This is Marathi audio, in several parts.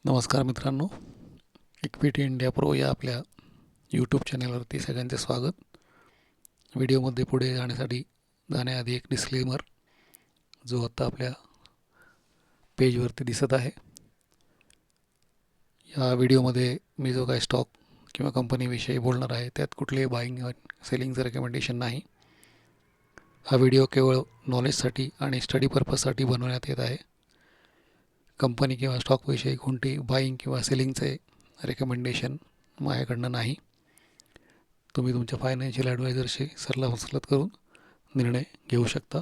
नमस्कार मित्रांनो, इक्विटी इंडिया प्रो या आपल्या यूट्यूब चॅनलवरती सगळ्यांचे स्वागत. व्हिडिओमध्ये पुढे जाण्याआधी एक डिस्क्लेमर जो आत्ता आपल्या पेजवरती दिसत आहे. या व्हिडिओमध्ये मी जो काही स्टॉक किंवा कंपनीविषयी बोलणार आहे त्यात कुठलेही बाईंग व सेलिंगचं रेकमेंडेशन नाही. हा व्हिडिओ केवळ नॉलेजसाठी आणि स्टडी पर्पजसाठी बनवण्यात येत आहे. कंपनी किंवा स्टॉकविषयी कोणती बाईंग किंवा सेलिंगचे रेकमेंडेशन माझ्याकडनं नाही. तुम्ही तुमच्या फायनान्शियल ॲडवायझरशी सल्लामसलत करून निर्णय घेऊ शकता.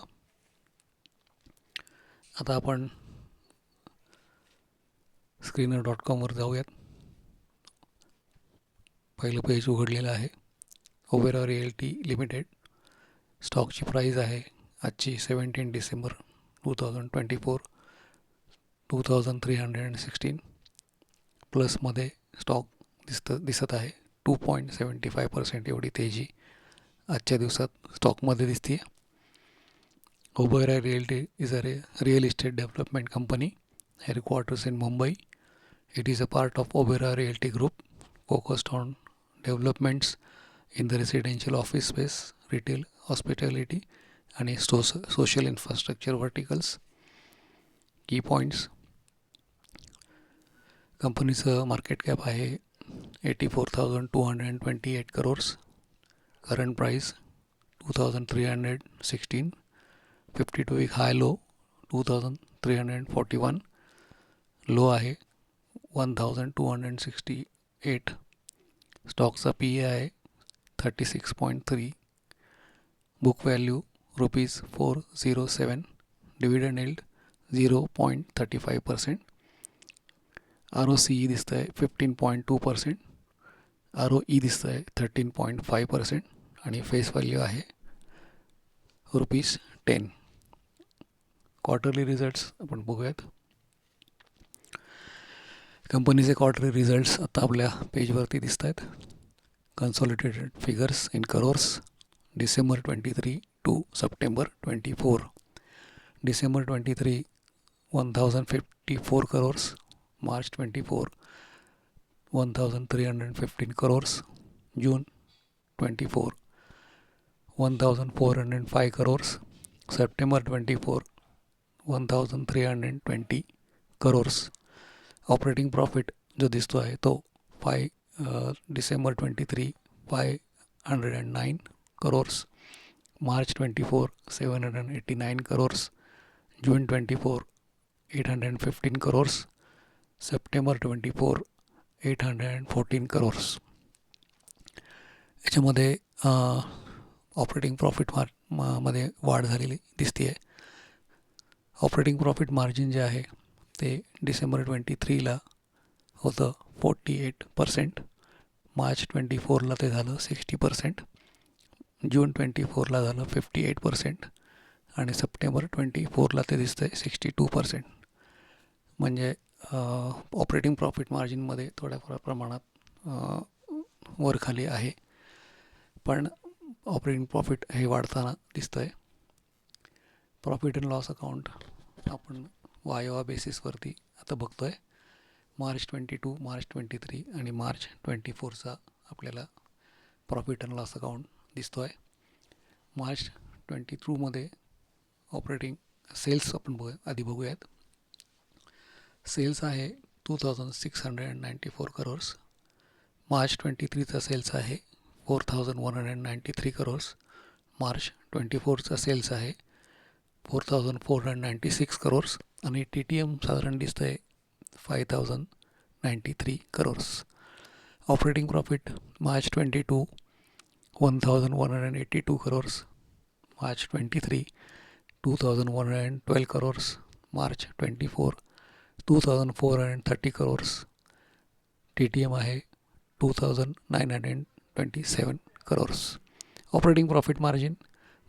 आता आपण screener.com जाऊयात. पहिलं पेज उघडलेलं आहे. Oberoi realty limited. स्टॉकची प्राईज आहे आजची 17 डिसेंबर 2024 2316. प्लसमध्ये स्टॉक दिसत आहे. 2.75% एवढी तेजी आजच्या दिवसात स्टॉकमध्ये दिसते. Oberoi Realty is a real estate development company headquarters in Mumbai. It is a part of Oberoi Realty Group focused on developments in the residential office space, retail, hospitality and social infrastructure verticals. Key points. Company's market cap आहे 84,228 crores. Current price 2,316. 52-week high low 2,341. Low आहे 1,268. स्टॉकचा PE आहे 36.3. Book value ₹407. Dividend yield 0.35%. ROCE दिसतं आहे 15.2%. ROE दिसतं आहे 13.5% आणि फेस व्हॅल्यू आहे ₹10. क्वार्टरली रिझल्ट्स आपण बघूयात. कंपनीचे क्वार्टरली रिझल्ट्स आता आपल्या पेजवरती दिसत आहेत. Consolidated figures in crores. December 23 to September 24. December 23 1,054 crores. March 24 1,315 crores. June 24 1,405 crores. September 24 1,320 crores. Operating profit जो दिसतो आहे तो December 23 509 crores. March 24 789 crores. June 24 815 crores. September 24 814 crores. याच्यामध्ये ऑपरेटिंग प्रॉफिट मध्ये वाढ झालेली दिसते आहे. ऑपरेटिंग प्रॉफिट मार्जिन जे आहे ते डिसेंबर 23ला होतं 48%. मार्च 24ला ते झालं 60%. जून 24ला झालं 58% आणि सप्टेंबर 24ला ते दिसतं आहे 62%. म्हणजे ऑपरेटिंग प्रॉफिट मार्जिनमध्ये थोड्या प्रमाणात वर खाली आहे, पण ऑपरेटिंग प्रॉफिट हे वाढताना दिसतं आहे. प्रॉफिट अँड लॉस अकाउंट आपण वायवा बेसिसवरती आता बघतो आहे. मार्च 22, मार्च 23 आणि मार्च 24चा आपल्याला प्रॉफिट अँड लॉस अकाउंट दिसतो आहे. मार्च 22मध्ये ऑपरेटिंग सेल्स आपण आधी बघूयात. सेल्स आहे 2,694 crores. मार्च 23चा सेल्स आहे 4,193 crores. मार्च 24चा सेल्स आहे 4,496 crores आणि TTM साधारण दिसतं आहे 5,093 crores. Operating profit March 22 1,182 crores. March 23 2,112 crores. March 24 2,430 crores. TTM आहे 2,927 crores. Operating profit margin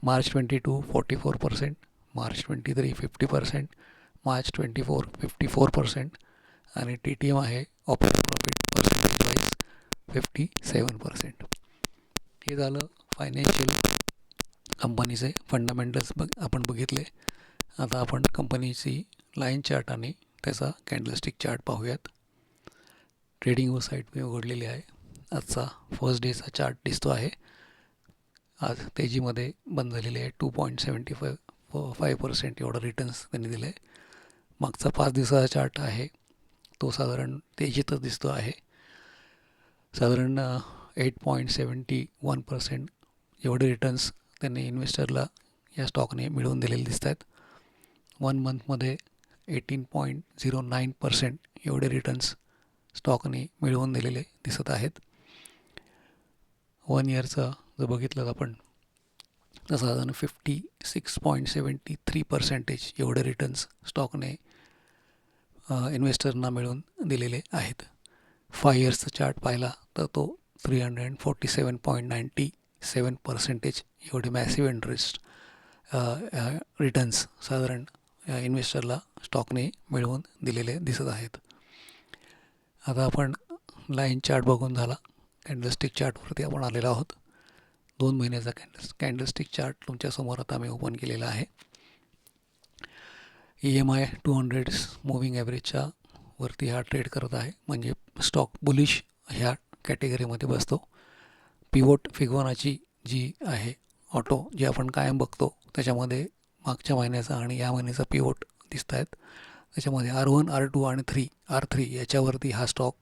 March 22 44%. March 23 50%. March 24 54% आणि TTM आहे ऑपरेटिंग प्रॉफिट पर्सेंटेज वाईज 57%. हे झालं फायनान्शियल कंपनीचे फंडामेंटल्स आपण बघितले. आता आपण कंपनीची लाईन चार्ट आणि त्याचा कॅन्डलस्टिक चार्ट पाहूयात. ट्रेडिंग साईट मी उघडलेली आहे. आजचा फर्स्ट डेचा चार्ट दिसतो आहे. आज तेजीमध्ये बंद झालेली आहे. 2.75% एवढं रिटर्न्स त्यांनी दिलं आहे. मागचा 5 दिवसाचा चार्ट आहे, तो साधारण तेजीतच दिसतो आहे. साधारण 8.71% एवढे रिटर्न्स त्यांनी इन्व्हेस्टरला या स्टॉकने मिळवून दिलेले दिसत आहेत. 1 मंथमध्ये 18.09% एवढे रिटर्न्स स्टॉकने मिळवून दिलेले दिसत आहेत. 1 इयरचं जर बघितलं आपण तर साधारण 56.73% एवढे रिटर्न्स स्टॉकने इन्व्हेस्टरना मिळवून दिलेले आहेत. 5 इयर्सचा चार्ट पाहिला तर तो 347.97% एवढे मॅसिव्ह इंटरेस्ट रिटर्न्स साधारण इन्व्हेस्टरला स्टॉकने मिळवून दिलेले दिसत आहेत. आता आपण लाईन चार्ट बघून झाला. कॅन्डलस्टिक चार्टवरती आपण आलेलो आहोत. 2 महिन्याचा कॅन्डलस्टिक चार्ट तुमच्यासमोर आता मी ओपन केलेला आहे. EMI 200 मूव्हिंग ॲव्हरेजच्या वरती हा ट्रेड करत आहे, म्हणजे स्टॉक बुलिश ह्या कॅटेगरीमध्ये बसतो. पिवोट फिगोनाची जी आहे ऑटो, जे आपण कायम बघतो, त्याच्यामध्ये मागच्या महिन्याचा आणि या महिन्याचा पिवोट दिसत आहेत. त्याच्यामध्ये R1, R2 आणि R3 याच्यावरती हा स्टॉक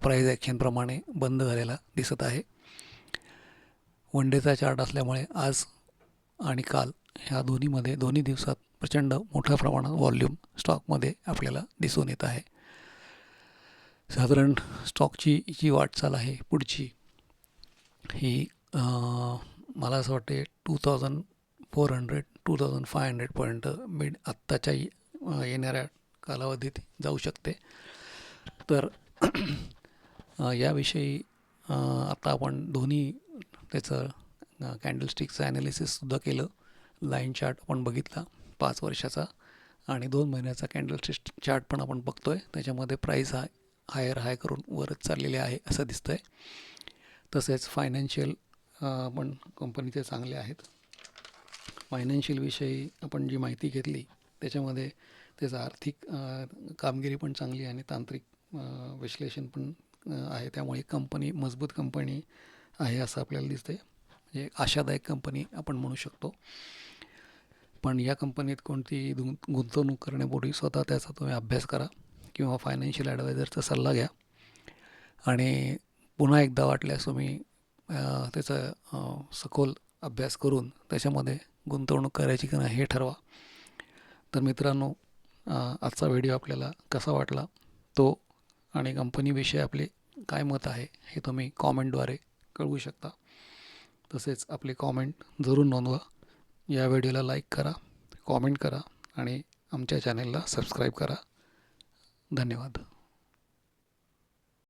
प्राईज ॲक्शनप्रमाणे बंद झालेला दिसत आहे. 1 डेचा चार्ट असल्यामुळे आज आणि काल ह्या दोन्ही दिवसात प्रचंड मोठ्या प्रमाणात व्हॉल्यूम स्टॉकमध्ये आपल्याला दिसून येत आहे. साधारण स्टॉकची जी वाटचाल आहे पुढची ही मला असं वाटते 2400-2500पर्यंत आत्ताच्या येणाऱ्या कालावधीत जाऊ शकते. तर याविषयी आता आपण दोन्ही त्याचं कॅन्डलस्टिकचं ॲनालिसिससुद्धा केलं. लाईन चार्ट आपण बघितला 5 वर्षाचा आणि 2 महिन्याचा कॅन्डलस्टिक चार्ट पण आपण बघतो आहे. त्याच्यामध्ये प्राईस हाय करून वरच चाललेले आहे असं दिसतं आहे. तसेच फायनान्शियल पण कंपनीचे चांगले आहेत. फायनान्शियल विषयी आपण जी माहिती घेतली त्याच्यामध्ये त्याचं आर्थिक कामगिरी पण चांगली आणि तांत्रिक विश्लेषण पण आहे. त्यामुळे कंपनी मजबूत कंपनी आहे असं आपल्याला दिसतं आहे. म्हणजे आशादायक कंपनी आपण म्हणू शकतो. पण या कंपनीत कोणती गुंतवणूक करण्यापूर्वी स्वतः त्याचा तुम्ही अभ्यास करा किंवा फायनान्शियल ॲडवायझरचा सल्ला घ्या आणि पुन्हा एकदा वाटल्यास तुम्ही त्याचा सखोल अभ्यास करून त्याच्यामध्ये गुंतवणूक करायची की नाही हे ठरवा. तर मित्रांनो, आजचा व्हिडिओ आपल्याला कसा वाटला तो आणि कंपनीविषयी आपले काय मत आहे हे तुम्ही कॉमेंटद्वारे कळवू शकता. तसेच आपले कॉमेंट जरूर नोंदवा. या व्हिडिओला लाईक करा, कॉमेंट करा आणि आमच्या चॅनेलला सबस्क्राईब करा. धन्यवाद.